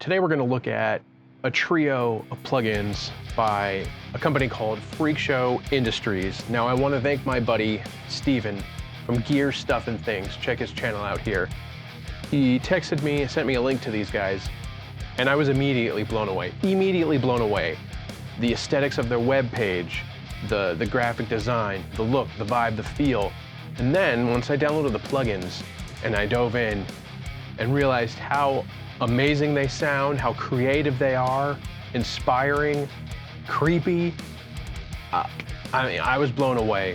Today we're going to look at a trio of plugins by a company called FREAKSHOW Industries. Now I want to thank my buddy Steven from Gear, Stuff, and Things. Check his channel out here. He texted me, sent me a link to these guys, and I was immediately blown away. Immediately blown away. The aesthetics of their webpage, the graphic design, the look, the vibe, the feel. And then once I downloaded the plugins and I dove in and realized how amazing they sound, how creative they are, inspiring, creepy. I mean, I was blown away.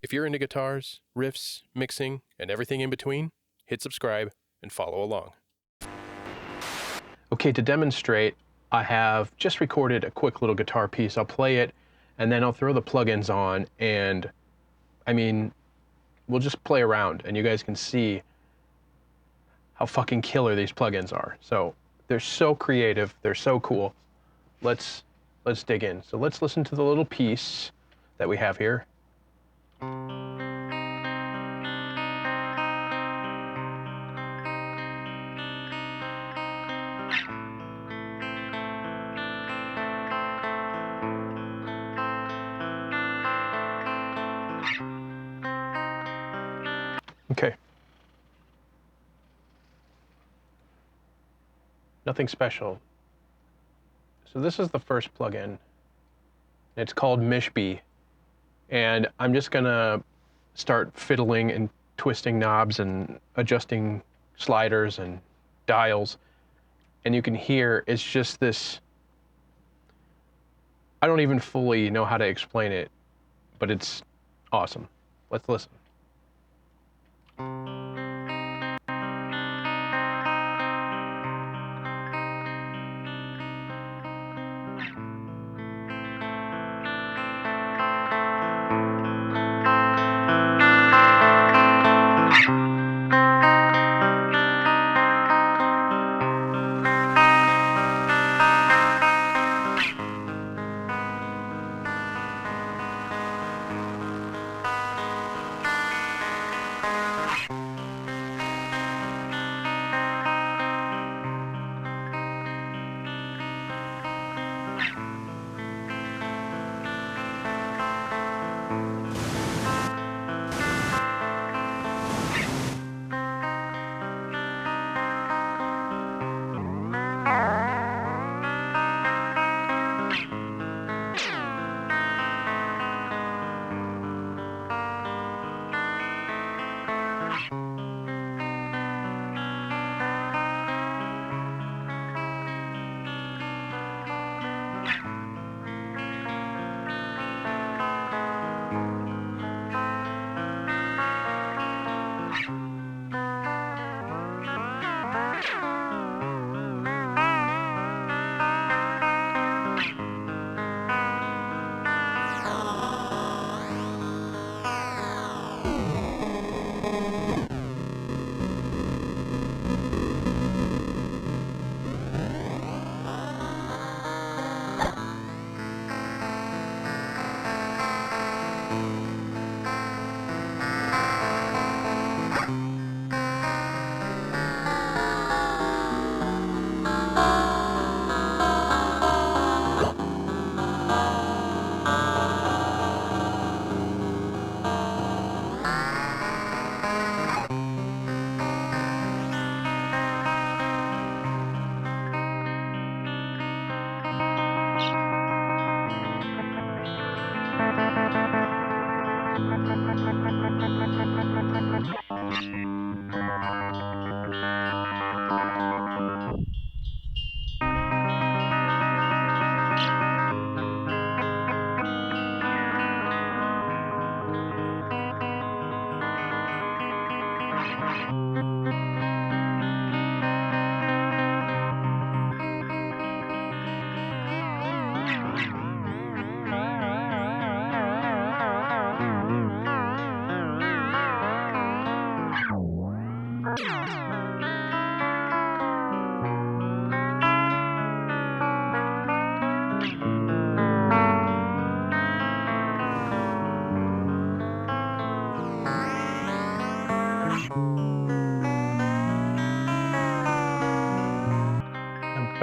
If you're into guitars, riffs, mixing, and everything in between, hit subscribe and follow along. Okay, to demonstrate, I have just recorded a quick little guitar piece. I'll play it, and then I'll throw the plugins on, and I mean, we'll just play around, and you guys can see how fucking killer these plugins are. So they're so creative, they're so cool. Let's dig in. So let's listen to the little piece that we have here. Okay. Nothing special. So this is the first plugin. It's called MISHBY. And I'm just gonna start fiddling and twisting knobs and adjusting sliders and dials. And you can hear it's just this, I don't even fully know how to explain it, but it's awesome. Let's listen.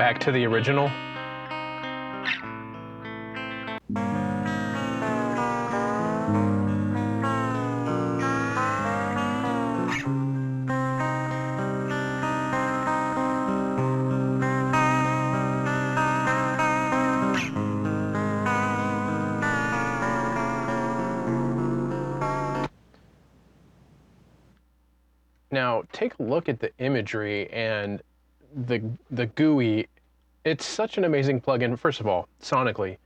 back to the original. Now, take a look at the imagery and the GUI. It's such an amazing plugin. First of all, sonically,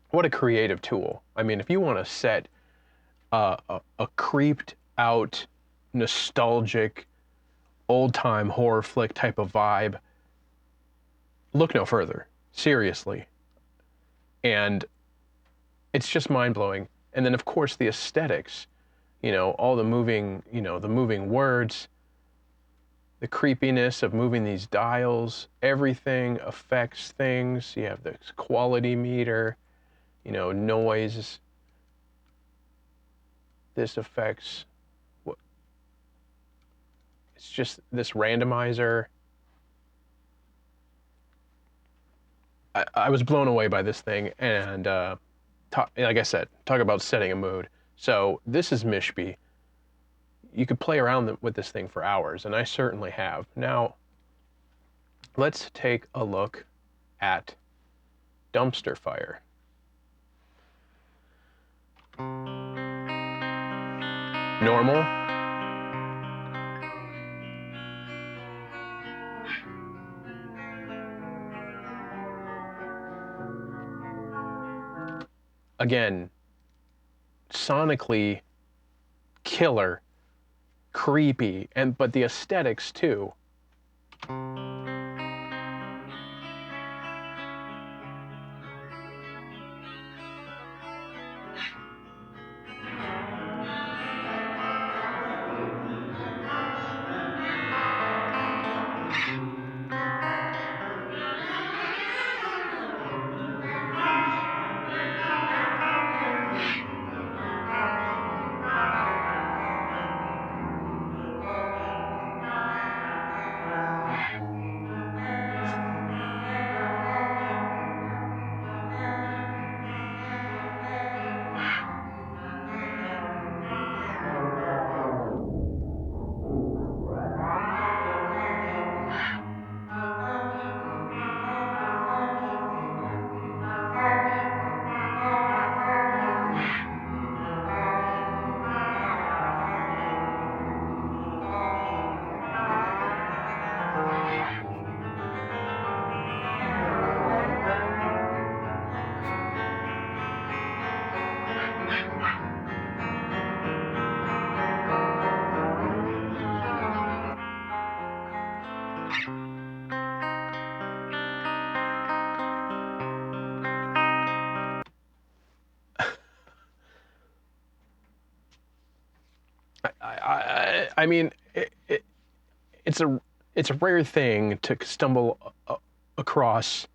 what a creative tool. I mean, if you want to set a creeped out, nostalgic, old-time horror flick type of vibe, look no further. Seriously. And it's just mind-blowing. And then, of course, the aesthetics. You know, all the moving, the moving words, the creepiness of moving these dials, everything affects things. You have the quality meter, noise. This affects what? It's just this randomizer. I was blown away by this thing, and like I said, talk about setting a mood. So this is MISHBY. You could play around with this thing for hours, and I certainly have. Now, let's take a look at Dumpster Fire. Normal. Again, sonically killer, creepy, but the aesthetics too. I mean, it's a rare thing to stumble across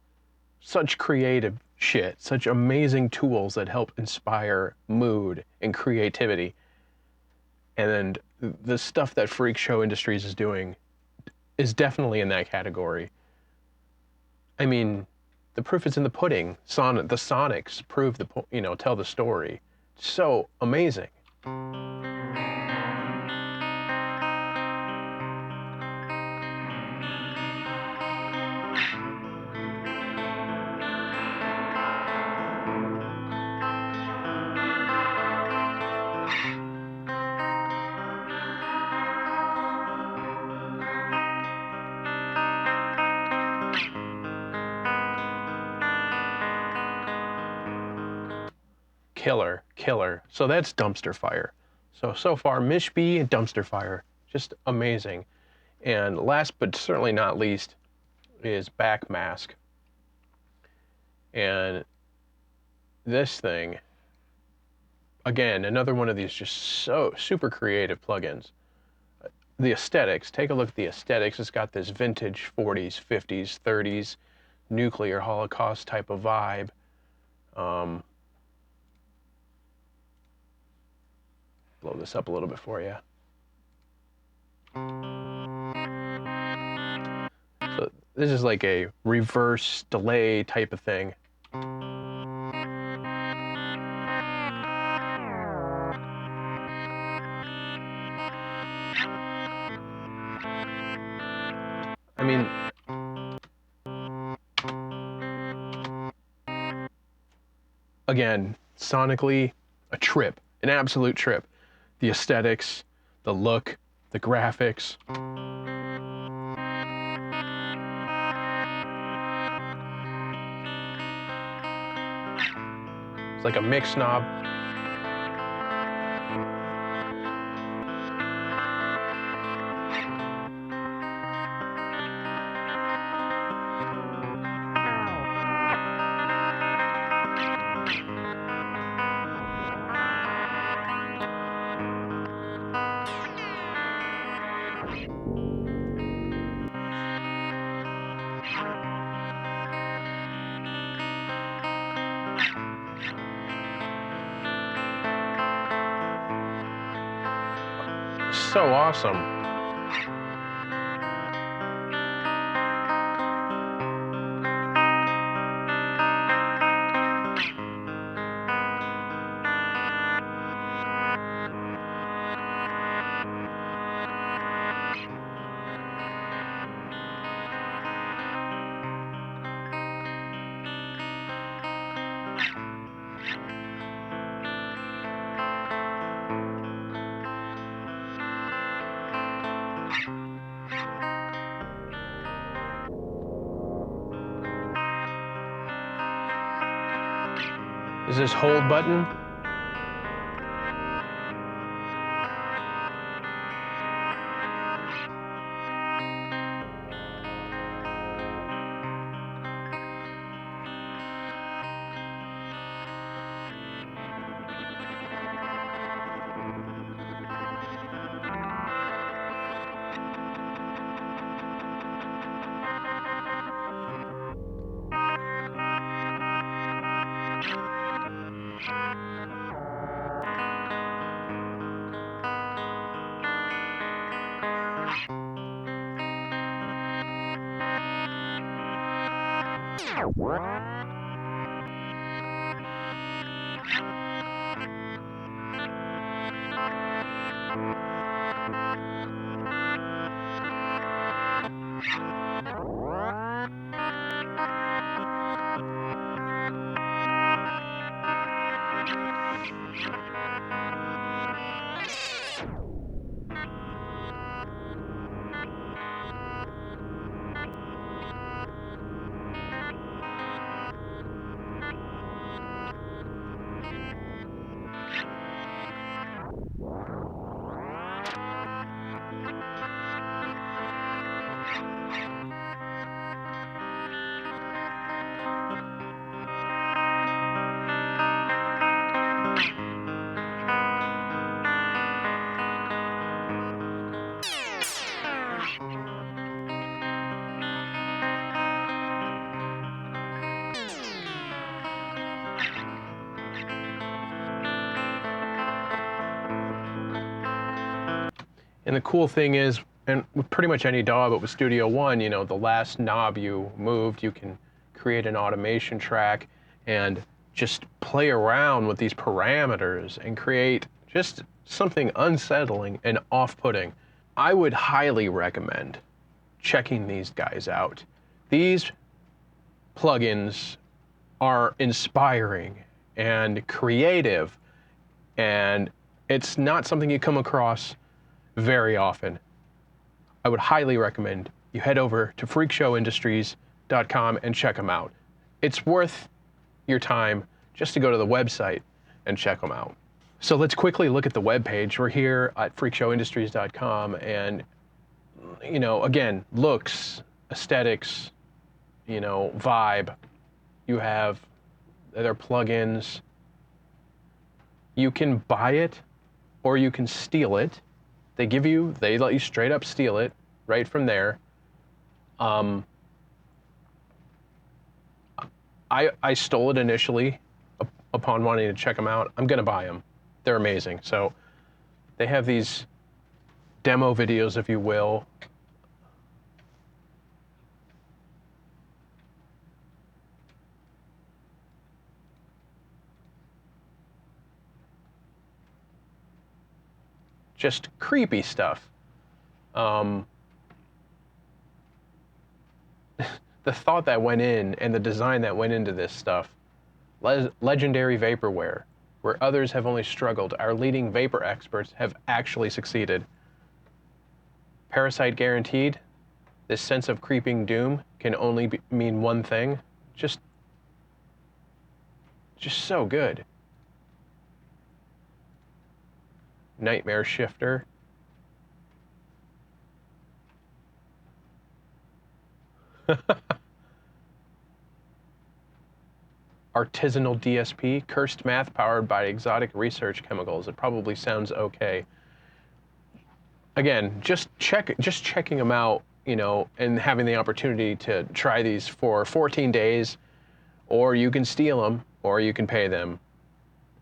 such creative shit, such amazing tools that help inspire mood and creativity. And the stuff that FREAKSHOW Industries is doing is definitely in that category. I mean, the proof is in the pudding. The sonics prove tell the story. So amazing. Killer. So that's Dumpster Fire. So far, MISHBY and Dumpster Fire, just amazing. And last but certainly not least is BACKMASK. And this thing, again, another one of these just so super creative plugins. The aesthetics, take a look at the aesthetics. It's got this vintage 40s, 50s, 30s, nuclear holocaust type of vibe. Blow this up a little bit for you. So This is like a reverse delay type of thing. I mean, again, sonically, a trip, an absolute trip. The aesthetics, the look, the graphics. It's like a mix knob. So awesome. Is this hold button? And the cool thing is, and with pretty much any DAW, but with Studio One, you know, the last knob you moved, you can create an automation track and just play around with these parameters and create just something unsettling and off-putting. I would highly recommend checking these guys out. These plugins are inspiring and creative, and it's not something you come across very often. I would highly recommend you head over to FREAKSHOWIndustries.com and check them out. It's worth your time just to go to the website and check them out. So let's quickly look at the webpage. We're here at FREAKSHOWIndustries.com, and, you know, again, looks, aesthetics, you know, vibe. You have their plugins. You can buy it or you can steal it. They let you straight up steal it right from there. I stole it initially upon wanting to check them out. I'm gonna buy them. They're amazing. So they have these demo videos, if you will. just creepy stuff. The thought that went in and the design that went into this stuff. Legendary vaporware. Where others have only struggled, our leading vapor experts have actually succeeded. Parasite guaranteed. This sense of creeping doom can only mean one thing. Just so good. Nightmare shifter. Artisanal DSP, cursed math powered by exotic research chemicals. It probably sounds okay. Again, just checking them out, you know, and having the opportunity to try these for 14 days, or you can steal them, or you can pay them.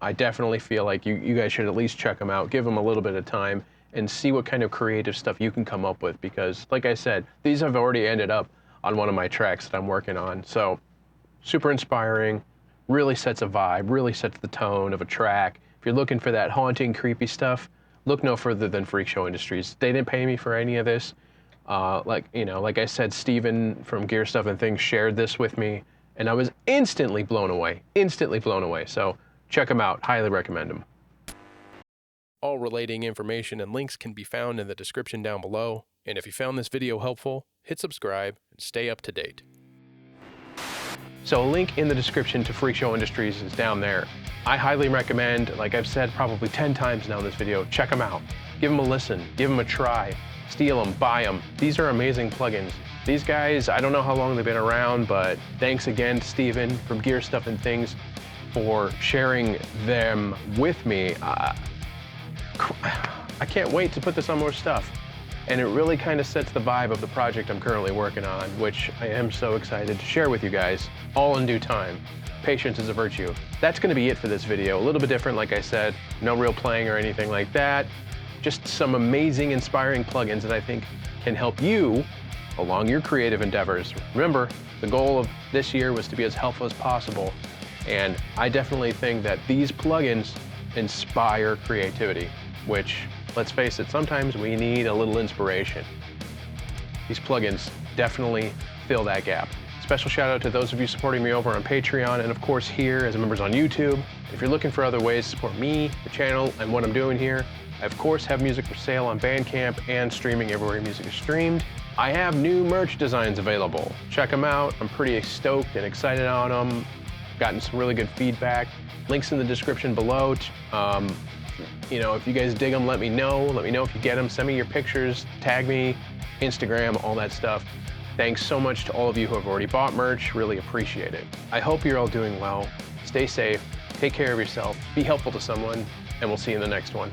I definitely feel like you guys should at least check them out, give them a little bit of time, and see what kind of creative stuff you can come up with, because, like I said, these have already ended up on one of my tracks that I'm working on. So, super inspiring. Really sets a vibe, really sets the tone of a track. If you're looking for that haunting, creepy stuff, look no further than FREAKSHOW Industries. They didn't pay me for any of this. Like I said, Steven from Gear Stuff and Things shared this with me, and I was instantly blown away. So check them out. Highly recommend them. All relating information and links can be found in the description down below. And if you found this video helpful, hit subscribe and stay up to date. So a link in the description to FREAKSHOW Industries is down there. I highly recommend, like I've said probably 10 times now in this video, check them out. Give them a listen, give them a try, steal them, buy them. These are amazing plugins. These guys, I don't know how long they've been around, but thanks again to Steven from Gear Stuff and Things for sharing them with me. I can't wait to put this on more stuff. And it really kind of sets the vibe of the project I'm currently working on, which I am so excited to share with you guys, all in due time. Patience is a virtue. That's going to be it for this video. A little bit different, like I said, no real playing or anything like that. Just some amazing, inspiring plugins that I think can help you along your creative endeavors. Remember, the goal of this year was to be as helpful as possible, and I definitely think that these plugins inspire creativity, which, let's face it, sometimes we need a little inspiration. These plugins definitely fill that gap. Special shout out to those of you supporting me over on Patreon, and of course here as members on YouTube. If you're looking for other ways to support me, the channel, and what I'm doing here, I of course have music for sale on Bandcamp and streaming everywhere music is streamed. I have new merch designs available. Check them out. I'm pretty stoked and excited on them. Gotten some really good feedback. Links in the description below. You know, if you guys dig them, let me know. Let me know if you get them. Send me your pictures, tag me, Instagram, all that stuff. Thanks so much to all of you who have already bought merch. Really appreciate it. I hope you're all doing well. Stay safe, take care of yourself, be helpful to someone, and we'll see you in the next one.